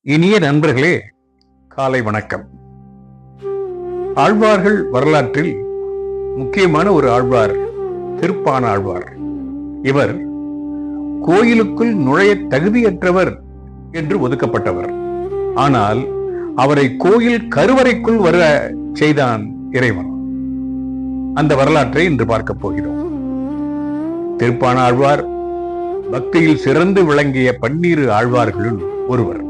இனிய நண்பர்களே, காலை வணக்கம். ஆழ்வார்கள் வரலாற்றில் முக்கியமான ஒரு ஆழ்வார் திருப்பான ஆழ்வார். இவர் கோயிலுக்குள் நுழைய தகுதியற்றவர் என்று ஒதுக்கப்பட்டவர். ஆனால் அவரை கோயில் கருவறைக்குள் வர செய்தான் இறைவன். அந்த வரலாற்றை இன்று பார்க்க போகிறோம். திருப்பான ஆழ்வார் பக்தியில் சிறந்து விளங்கிய பன்னிரு ஆழ்வார்களுள் ஒருவர்.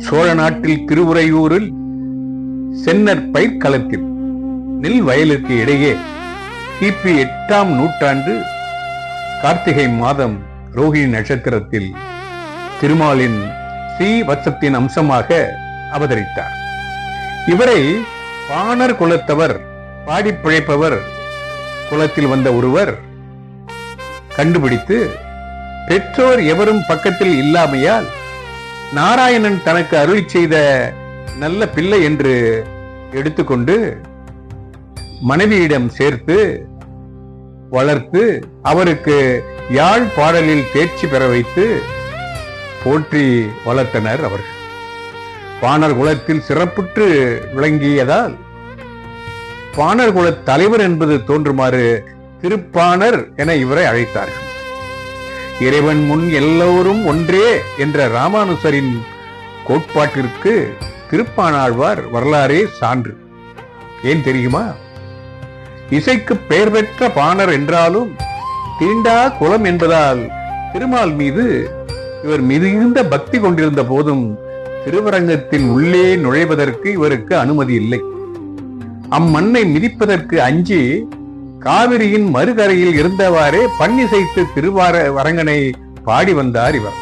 சோழ நாட்டில் திருவுறையூரில் சென்னர் பயிர்க்களத்தில் நெல் வயலுக்கு இடையே கிபி 8ஆம் நூற்றாண்டு கார்த்திகை மாதம் ரோஹிணி நட்சத்திரத்தில் திருமாலின் ஸ்ரீவத்சத்தின் அம்சமாக அவதரித்தார். இவரை பாணர் குலத்தவர், பாடி பிழைப்பவர் குலத்தில் வந்த ஒருவர் கண்டுபிடித்து, பெற்றோர் எவரும் பக்கத்தில் இல்லாமையால் நாராயணன் தனக்கு அருளி செய்த நல்ல பிள்ளை என்று எடுத்துக்கொண்டு மனைவியிடம் சேர்த்து வளர்த்து அவருக்கு யாழ் பாடலில் தேர்ச்சி பெற வைத்து போற்றி வளர்த்தனர் அவர்கள். பாணர் குலத்தில் சிறப்புற்று விளங்கியதால் பாணர் குல தலைவர் என்பது தோன்றுமாறு திருப்பாணர் என இவரை அழைத்தார்கள். இறைவன் முன் எல்லோரும் ஒன்றே என்ற ராமானுசரின் கோட்பாட்டிற்கு திருப்பாணாழ்வார் வரலாறே சான்று. ஏன் தெரியுமா? இசைக்கு பெயர் பெற்ற பாணர் என்றாலும் தீண்டா குலம் என்பதால் திருமால் மீது இவர் மிகுந்த பக்தி கொண்டிருந்த போதும் திருவரங்கத்தின் உள்ளே நுழைவதற்கு இவருக்கு அனுமதி இல்லை. அம்மண்ணை மிதிப்பதற்கு அஞ்சி காவிரியின் மறுகரையில் இருந்தவாறே பண்ணிசைத்து திருவாரங்கனை பாடி வந்தார் இவர்.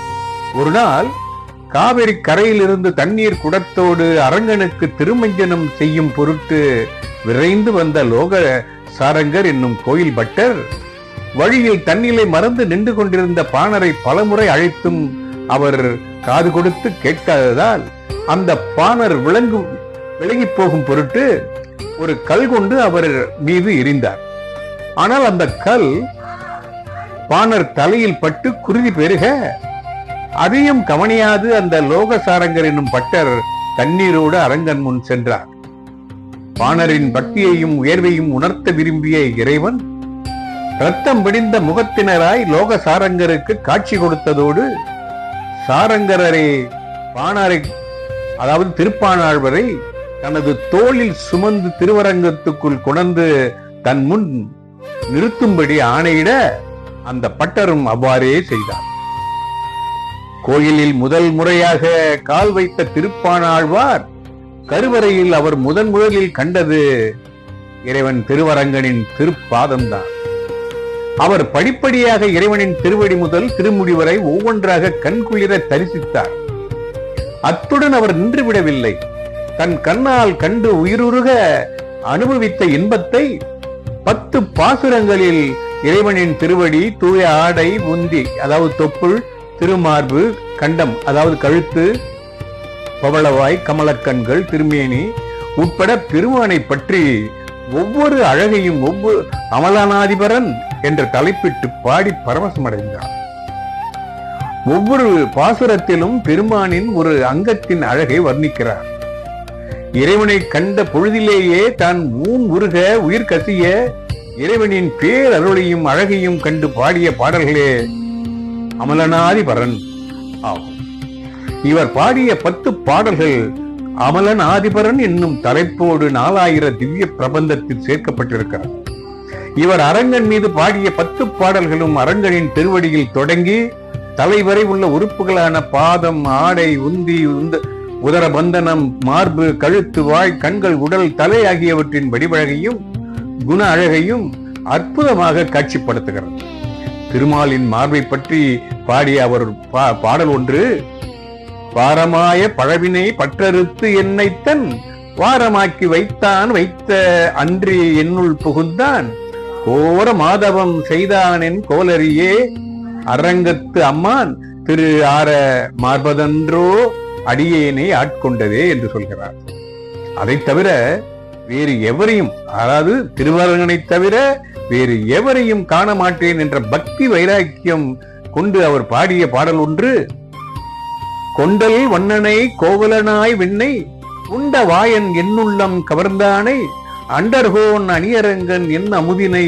ஒரு நாள் காவிரி கரையில் இருந்து தண்ணீர் குடத்தோடு அரங்கனுக்கு திருமஞ்சனம் செய்யும் பொருட்டு விரைந்து வந்த லோக சாரங்கர் என்னும் கோயில் பட்டர் வழியில் தண்ணீரை மறந்து நின்று கொண்டிருந்த பாணரை பலமுறை அழைத்தும் அவர் காது கொடுத்து கேட்காததால் அந்த பாணர் விலகி போகும் பொருட்டு ஒரு கல் கொண்டு அவர் மீது எறிந்தார். ஆனால் அந்த கல் பாணர் தலையில் பட்டு குருதி பெருக அதையும் கவனியாது அந்த லோகசாரங்கர் என்னும் பட்டர் தண்ணீரோடு அரங்கன் முன் சென்றார். பாணரின் பக்தியையும் உயர்வையும் உணர்த்த விரும்பிய இறைவன் ரத்தம் பிடிந்த முகத்தினராய் லோகசாரங்கருக்கு காட்சி கொடுத்ததோடு சாரங்கரரை பாணரை, அதாவது திருப்பாணாழ்வரை தனது தோளில் சுமந்து திருவரங்கத்துக்குள் கொணர்ந்து தன் முன் நிறுத்தும்படி ஆணையிட அந்த பட்டரும் அவ்வாறே செய்தார். கோயிலில் முதல் முறையாக கால் வைத்த திருப்பாணாழ்வார் கருவறையில் அவர் முதலில் கண்டது இறைவன் திருவரங்கனின் திருப்பாதம்தான். அவர் படிப்படியாக இறைவனின் திருவடி முதல் திருமுடி வரை ஒவ்வொன்றாக கண்குளிர தரிசித்தார். அத்துடன் அவர் நின்றுவிடவில்லை. தன் கண்ணால் கண்டு உயிருருக அனுபவித்த இன்பத்தை 10 பாசுரங்களில் இறைவனின் திருவடி, தூய ஆடை, உந்தி அதாவது தொப்புள், திருமார்பு, கண்டம் அதாவது கழுத்து, பவளவாய், கமலக்கண்கள், திருமேனி உட்பட பெருமானை பற்றி ஒவ்வொரு அழகையும் ஒவ்வொரு அமலநாதிபரன் என்ற தலைப்பிட்டு பாடி பரவசமடைந்தார். ஒவ்வொரு பாசுரத்திலும் பெருமானின் ஒரு அங்கத்தின் அழகை வர்ணிக்கிறார். இறைவனை கண்ட பொழுதிலேயே தான் உருக உயிர் கசிய இறைவனின் பேரருளையும் அழகையும் கண்டு பாடிய பாடல்களே அமலனாதிபரன் ஆகும். இவர் பாடிய 10 பாடல்கள் அமலன் ஆதிபரன் என்னும் தலைப்போடு 4000 திவ்ய பிரபந்தத்தில் சேர்க்கப்பட்டிருக்கிறார். இவர் அரங்கன் மீது பாடிய 10 பாடல்களும் அரங்கனின் திருவடியில் தொடங்கி தலைவரை உள்ள உறுப்புகளான பாதம், ஆடை, உந்தி, உதரபந்தனம், மார்பு, கழுத்து, வாய், கண்கள், உடல், தலை ஆகியவற்றின் வடிவழகையும் குண அழகையும் அற்புதமாக காட்சிப்படுத்துகிறது. திருமாலின் மார்பை பற்றி பாடிய அவர் பாடல் ஒன்று: பாரமாய பழவினை பற்றறுத்து என்னைத்தன் வாரமாக்கி வைத்த அன்றி என்னுள் புகுந்தான் கோர மாதவம் செய்தானின் கோலரியே அரங்கத்து அம்மான் திரு ஆர மார்பதன்றோ அடியேனை ஆட்கொண்டதே என்று சொல்கிறார். அதை தவிர வேறு எவரையும், அதாவது திருவரங்கனை தவிர வேறு எவரையும் காண மாட்டேன் என்ற பக்தி வைராக்கியம் கொண்டு அவர் பாடிய பாடல் ஒன்று: கொண்டல் வண்ணனை கோவலனாய் வெண்ணை உண்ட வாயன் என்னுள்ளம் கவர்ந்தானை அண்டர்கோன் அணியரங்கன் என் அமுதினை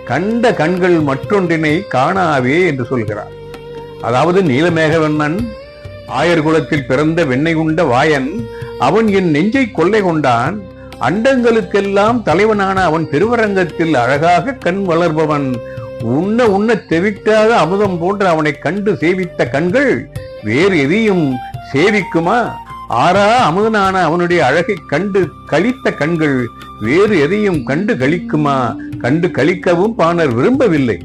கண்ட கண்கள் மற்றொன்றினை காணாவே என்று சொல்கிறார். அதாவது நீலமேகவண்ணன் ஆயர்குலத்தில் பிறந்த வெண்ணை உண்ட வாயன் அவன் என் நெஞ்சை கொள்ளை கொண்டான். அண்டங்களுக்கெல்லாம் தலைவனான அவன் திருவரங்கத்தில் அழகாக கண் வளர்பவன். உண்ண உண்ண தெவிக்காத அமுதம் போன்ற அவனை கண்டு சேவித்த கண்கள் வேறு எதையும் சேவிக்குமா? ஆறா அமுதனான அவனுடைய அழகை கண்டு கழித்த கண்கள் வேறு எதையும் கண்டு கழிக்குமா? கண்டு கழிக்கவும் பாணர் விரும்பவில்லை.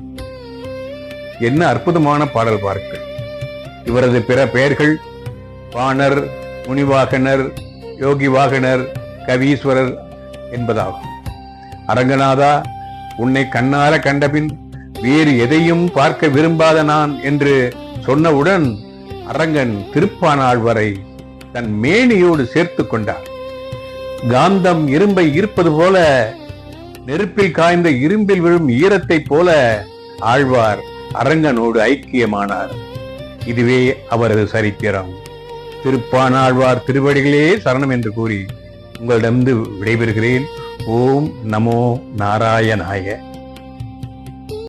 என்ன அற்புதமான பாடல் பாருங்கள். இவரது பிற பெயர்கள் பாணர், முனிவாகனர், யோகிவாகனர், கவீஸ்வரர் என்பதாகும். அரங்கநாதா, உன்னை கண்ணார கண்டபின் வேறு எதையும் பார்க்க விரும்பாத நான் என்று சொன்னவுடன் அரங்கன் திருப்பானாழ்வரை தன் மேனியோடு சேர்த்து கொண்டார். காந்தம் இரும்பை ஈர்ப்பது போல, நெருப்பில் காய்ந்த இரும்பில் விழும் ஈரத்தை போல ஆழ்வார் அரங்கனோடு ஐக்கியமானார். இதுவே அவரது சரித்திரம். திருப்பானாழ்வார் திருவடிகளே சரணம் என்று கூறி உங்களிடமிருந்து விடைபெறுகிறேன். ஓம் நமோ நாராயணாய.